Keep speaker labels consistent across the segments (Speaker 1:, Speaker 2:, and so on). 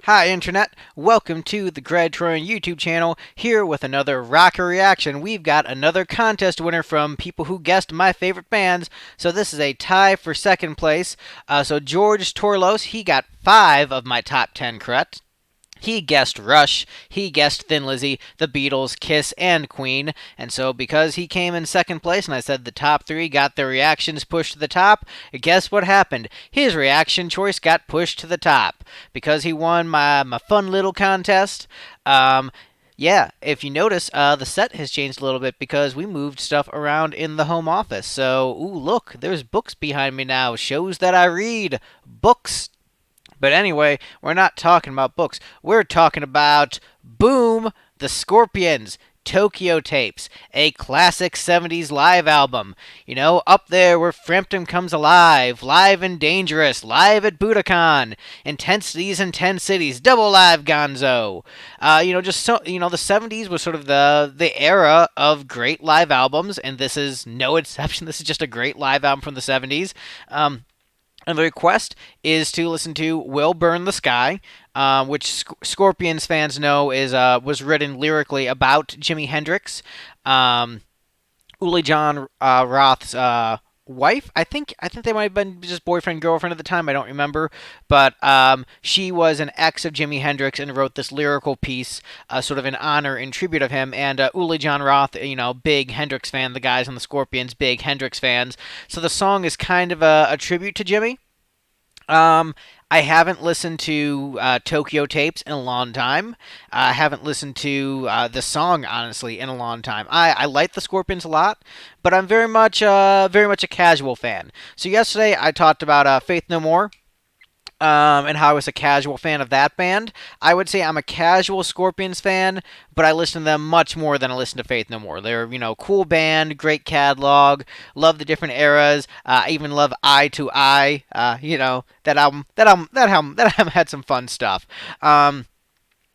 Speaker 1: Hi, Internet. Welcome to the Greg Troyan YouTube channel, here with another rocker reaction. We've got another contest winner from people who guessed my favorite bands. So this is a tie for second place. So George Tourlos, he got 5 of my top 10 correct. He guessed Rush, he guessed Thin Lizzy, the Beatles, Kiss, and Queen. And so, because he came in second place and I said the top 3 got their reactions pushed to the top, guess what happened? His reaction choice got pushed to the top because he won my fun little contest. Yeah, if you notice, the set has changed a little bit because we moved stuff around in the home office. So, ooh, look, there's books behind me now. Shows that I read. Books. But anyway, we're not talking about books. We're talking about Boom, the Scorpions, Tokyo Tapes, a classic 70s live album. You know, up there where Frampton comes alive, live and dangerous, live at Budokan, intensities in 10 cities, double live gonzo. Just so, the 70s was sort of the era of great live albums, and this is no exception. This is just a great live album from the 70s. And the request is to listen to "Will Burn the Sky," which Scorpions fans know is was written lyrically about Jimi Hendrix, Uli John Roth's wife. I think they might have been just boyfriend girlfriend at the time. I don't remember, but she was an ex of Jimi Hendrix and wrote this lyrical piece, sort of in honor and tribute of him. And Uli John Roth, big Hendrix fan. The guys on the Scorpions, big Hendrix fans. So the song is kind of a tribute to Jimmy. Um, I haven't listened to Tokyo Tapes in a long time. I haven't listened to the song honestly in a long time. I like the Scorpions a lot, but I'm very much a casual fan. So yesterday I talked about Faith No More, and how I was a casual fan of that band. I would say I'm a casual Scorpions fan, but I listen to them much more than I listen to Faith No More. They're, cool band, great catalog, love the different eras. I even love Eye to Eye. That album had some fun stuff.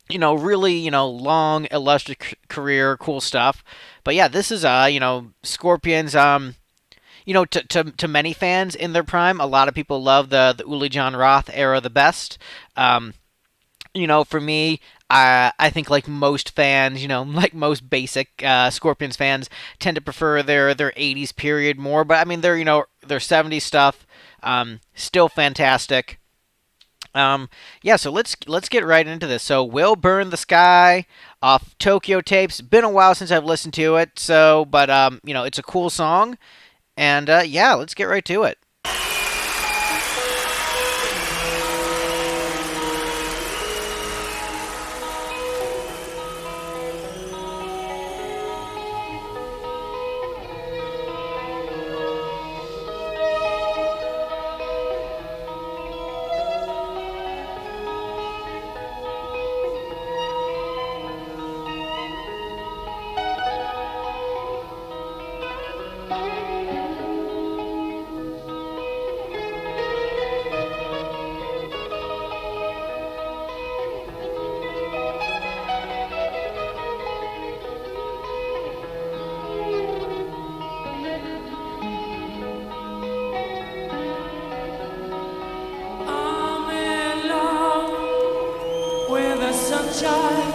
Speaker 1: Really, long, illustrious career, cool stuff. But yeah, this is, Scorpions. To many fans in their prime, a lot of people love the Uli John Roth era the best. Um, for me, I think like most fans, like most basic Scorpions fans, tend to prefer their 80s period more. But I mean, their 70s stuff, still fantastic. Yeah, so let's get right into this. So, "Will Burn the Sky" off Tokyo Tapes. Been a while since I've listened to it, so but it's a cool song. And yeah, let's get right to it.
Speaker 2: I'm in love with the sunshine.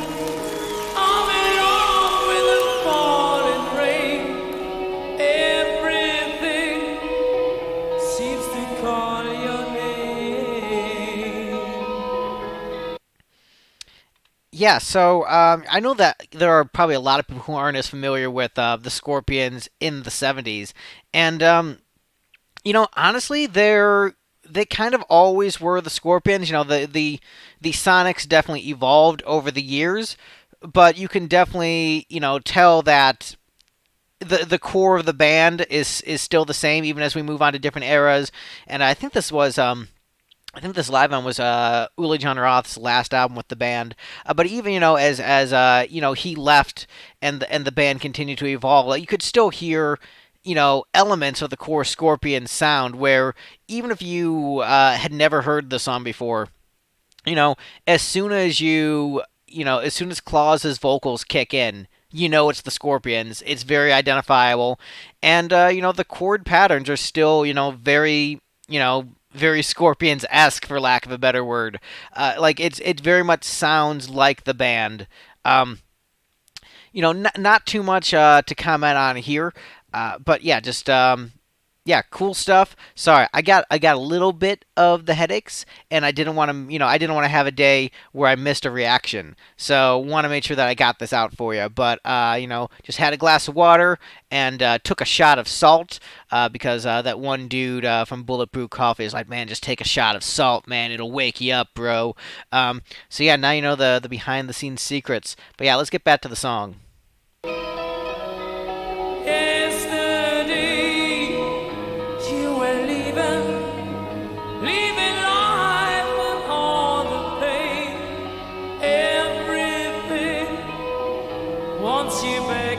Speaker 2: I'm in love with the falling rain. Everything seems to call your name.
Speaker 1: Yeah, so I know that there are probably a lot of people who aren't as familiar with the Scorpions in the 70s. And, honestly, they kind of always were the Scorpions. The Sonics definitely evolved over the years, but you can definitely, tell that the core of the band is still the same even as we move on to different eras. And I think this live album was Uli John Roth's last album with the band. But even as he left and the band continued to evolve, like, you could still hear elements of the core Scorpion sound. Where even if you had never heard the song before, you know, as soon as as soon as Claus's vocals kick in, it's the Scorpions. It's very identifiable, and the chord patterns are still very very Scorpions-esque, for lack of a better word. Like it very much sounds like the band. Um, not too much to comment on here, but yeah, just yeah, cool stuff. Sorry, I got a little bit of the headaches, and I didn't want to have a day where I missed a reaction. So want to make sure that I got this out for you. But just had a glass of water and took a shot of salt because that one dude from Bulletproof Coffee is like, man, just take a shot of salt, man, it'll wake you up, bro. So yeah, now you know the behind the scenes secrets. But yeah, let's get back to the song.
Speaker 2: Yesterday, you were leaving life with all the pain, everything wants you back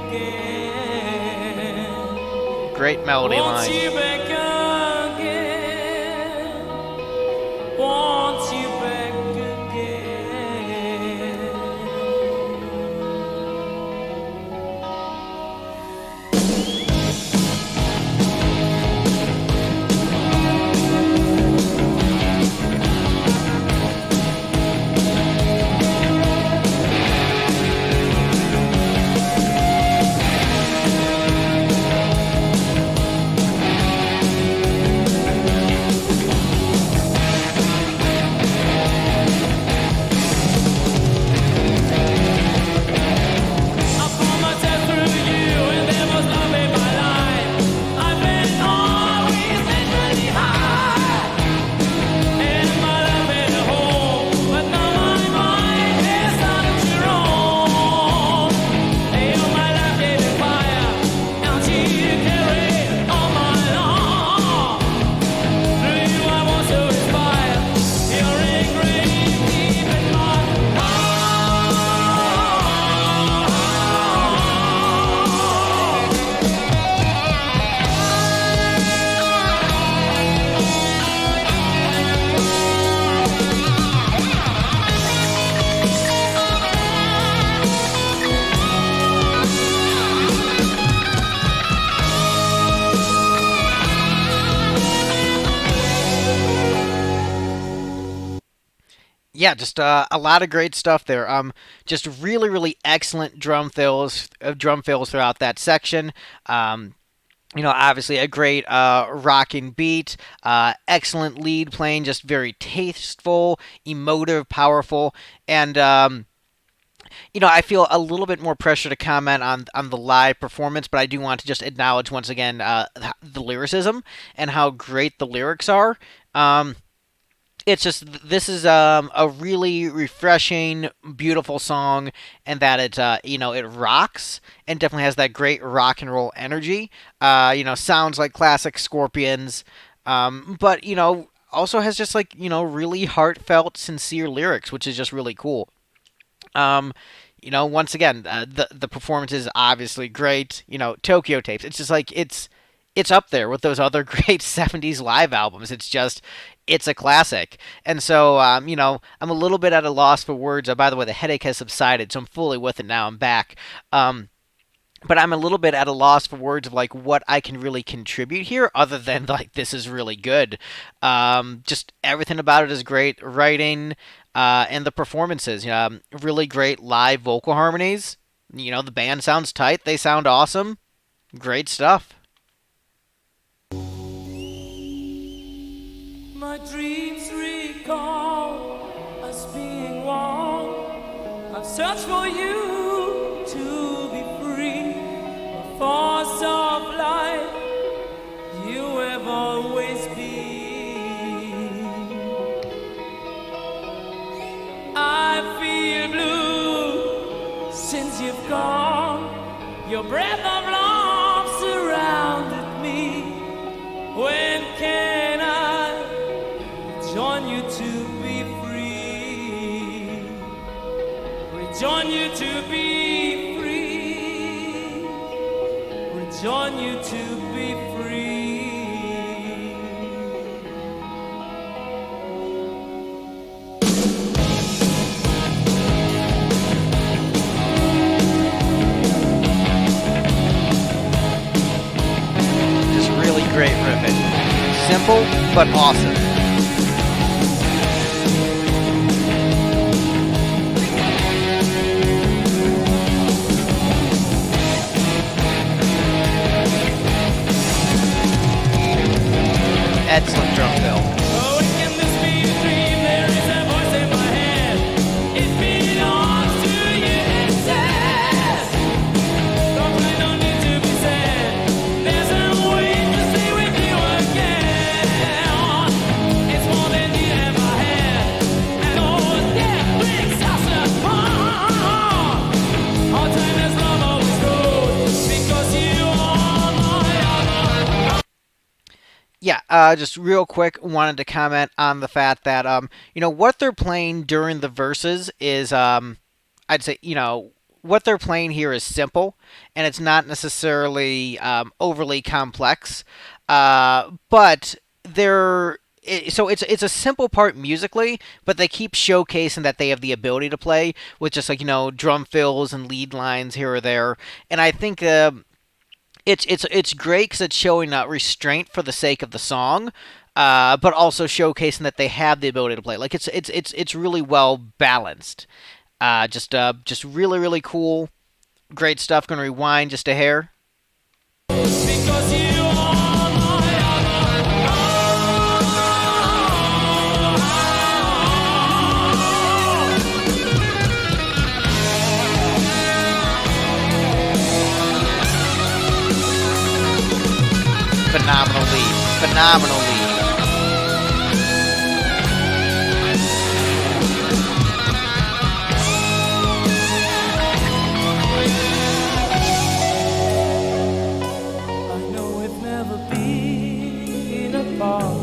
Speaker 2: again.
Speaker 1: Great melody
Speaker 2: Wants
Speaker 1: line.
Speaker 2: you back again. Wants you back again.
Speaker 1: Yeah, just a lot of great stuff there. Just really, really excellent drum fills throughout that section. Obviously a great rocking beat, excellent lead playing, just very tasteful, emotive, powerful, and I feel a little bit more pressure to comment on the live performance, but I do want to just acknowledge once again the lyricism and how great the lyrics are. It's just this is a really refreshing, beautiful song, and that it rocks and definitely has that great rock and roll energy. Sounds like classic Scorpions, but also has just like really heartfelt, sincere lyrics, which is just really cool. Um, Once again, the performance is obviously great. Tokyo Tapes. It's just like it's up there with those other great '70s live albums. It's a classic. And so I'm a little bit at a loss for words. By the way, the headache has subsided, so I'm fully with it now. I'm back. But I'm a little bit at a loss for words of like what I can really contribute here, other than like this is really good. Just everything about it is great. Writing and the performances, really great live vocal harmonies. The band sounds tight. They sound awesome. Great stuff.
Speaker 2: My dreams recall us being one. I've searched for you to be free. A force of life you have always been. I feel blue since you've gone. Your breath of love surrounded me. When can I rejoin you to be free? Rejoin you to be free. Rejoin you to be free.
Speaker 1: Just really great riffing. Simple, but awesome. Excellent drum fill.
Speaker 2: Oh, can this be a dream? There is a voice in my head. It belongs to you, it says. Don't I don't need to be said. There's a way to stay with you again. It's more than you ever had. And all that brings us apart. Our time as love always goes. Because you are my other.
Speaker 1: Yeah, just real quick, wanted to comment on the fact that what they're playing during the verses is I'd say what they're playing here is simple, and it's not necessarily overly complex, but so it's a simple part musically, but they keep showcasing that they have the ability to play with just like drum fills and lead lines here or there, and I think it's great because it's showing restraint for the sake of the song, but also showcasing that they have the ability to play. Like it's really well balanced. Just really really cool, great stuff. Gonna rewind just a hair.
Speaker 2: Because you are my
Speaker 1: Phenomenal lead. Phenomenal lead.
Speaker 2: I know we've never been apart.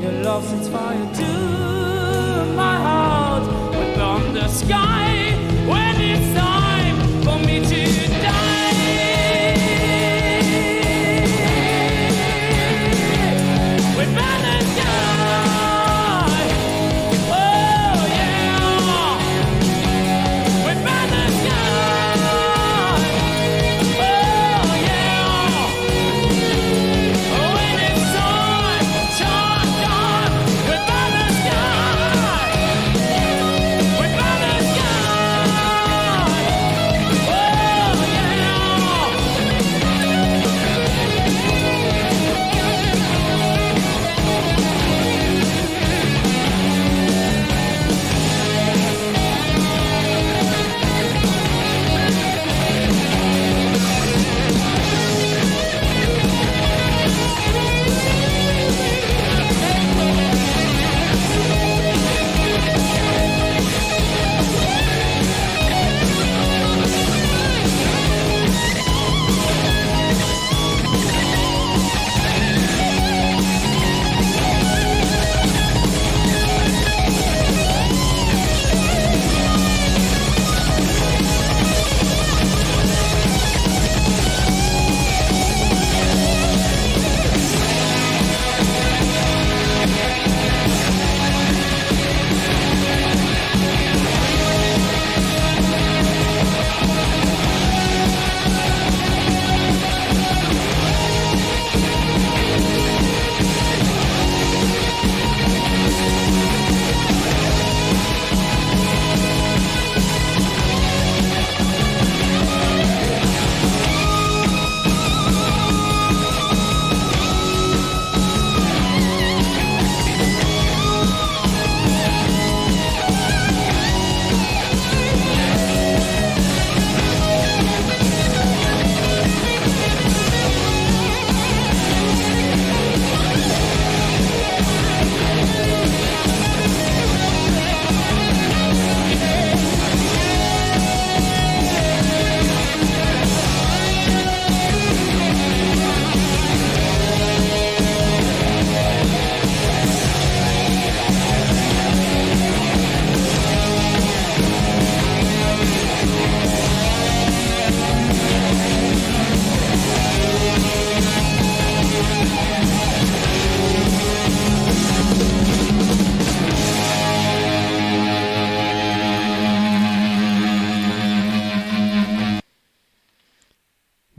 Speaker 2: Your love sets fire to my heart. But on the sky, when it's time for me to die, we'd rather die. Oh yeah, we'd rather die. Oh yeah. When it's time, we're by the sky. We're by the sky.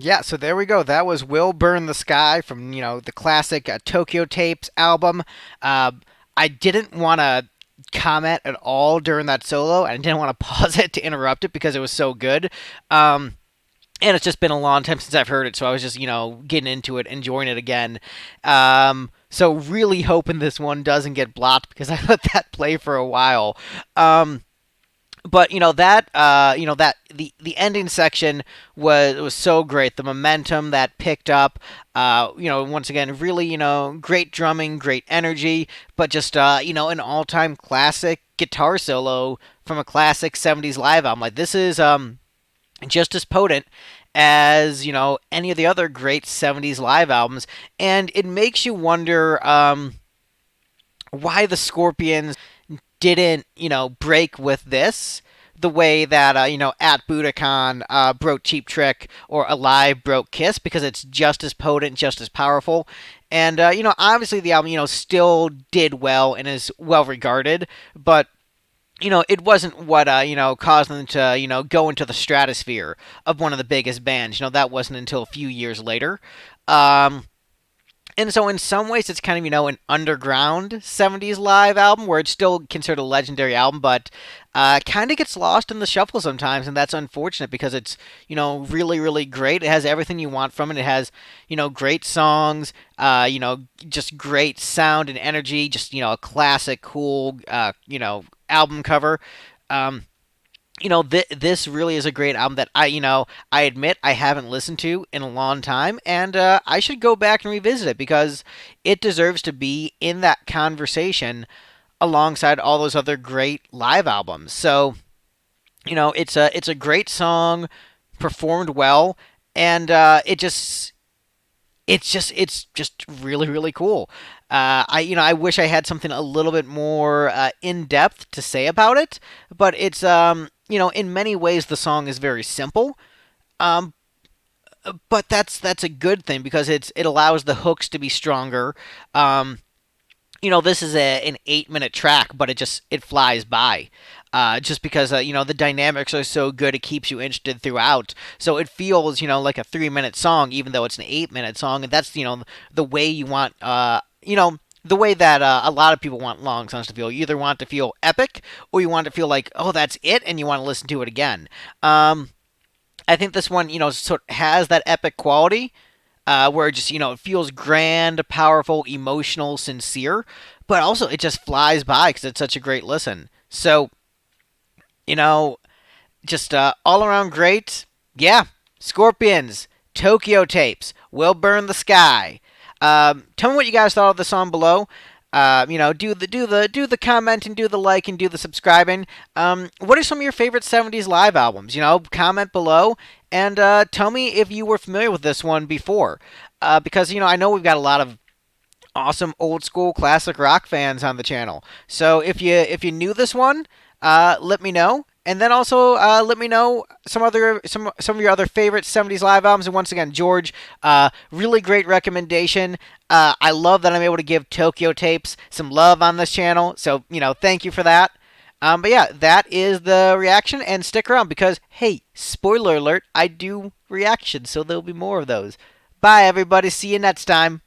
Speaker 1: Yeah, so there we go. That was "Will Burn the Sky" from the classic Tokyo Tapes album. Uh, I didn't want to comment at all during that solo, and I didn't want to pause it to interrupt it because it was so good. Um, and it's just been a long time since I've heard it, so I was just getting into it, enjoying it again. So really hoping this one doesn't get blocked because I let that play for a while. But that the ending section was so great. The momentum that picked up, once again, really great drumming, great energy, but just an all time classic guitar solo from a classic '70s live album. Like this is just as potent as any of the other great '70s live albums, and it makes you wonder why the Scorpions didn't, break with this the way that, at Budokan broke Cheap Trick or Alive broke Kiss because it's just as potent, just as powerful. And, obviously the album, still did well and is well regarded, but it wasn't what caused them to go into the stratosphere of one of the biggest bands. That wasn't until a few years later. Um, and so in some ways it's kind of an underground '70s live album where it's still considered a legendary album, but kind of gets lost in the shuffle sometimes, and that's unfortunate because it's really really great. It has everything you want from it. It has great songs, just great sound and energy, just a classic cool album cover. Um, this really is a great album that I admit I haven't listened to in a long time, and I should go back and revisit it because it deserves to be in that conversation alongside all those other great live albums. So it's a great song, performed well, and it's just really really cool. I wish I had something a little bit more in depth to say about it, but it's in many ways the song is very simple. Um, but that's a good thing because it allows the hooks to be stronger. This is an 8 minute track, but it flies by. Just because the dynamics are so good, it keeps you interested throughout. So it feels like a 3 minute song, even though it's an 8 minute song, and that's the way you want the way that a lot of people want long songs to feel. You either want to feel epic, or you want to feel like, oh, that's it, and you want to listen to it again. I think this one sort of has that epic quality, where it just it feels grand, powerful, emotional, sincere, but also it just flies by because it's such a great listen. So you know, just all around great. Yeah, Scorpions, Tokyo Tapes, Will Burn the Sky. Tell me what you guys thought of the song below. Do the comment and do the like and do the subscribing. What are some of your favorite '70s live albums? Comment below and tell me if you were familiar with this one before. Because I know we've got a lot of awesome old school classic rock fans on the channel. So if you knew this one, let me know. And then also let me know some of your other favorite '70s live albums. And once again, George, really great recommendation. I love that I'm able to give Tokyo Tapes some love on this channel. So thank you for that. But yeah, that is the reaction. And stick around because hey, spoiler alert, I do reactions, so there'll be more of those. Bye everybody. See you next time.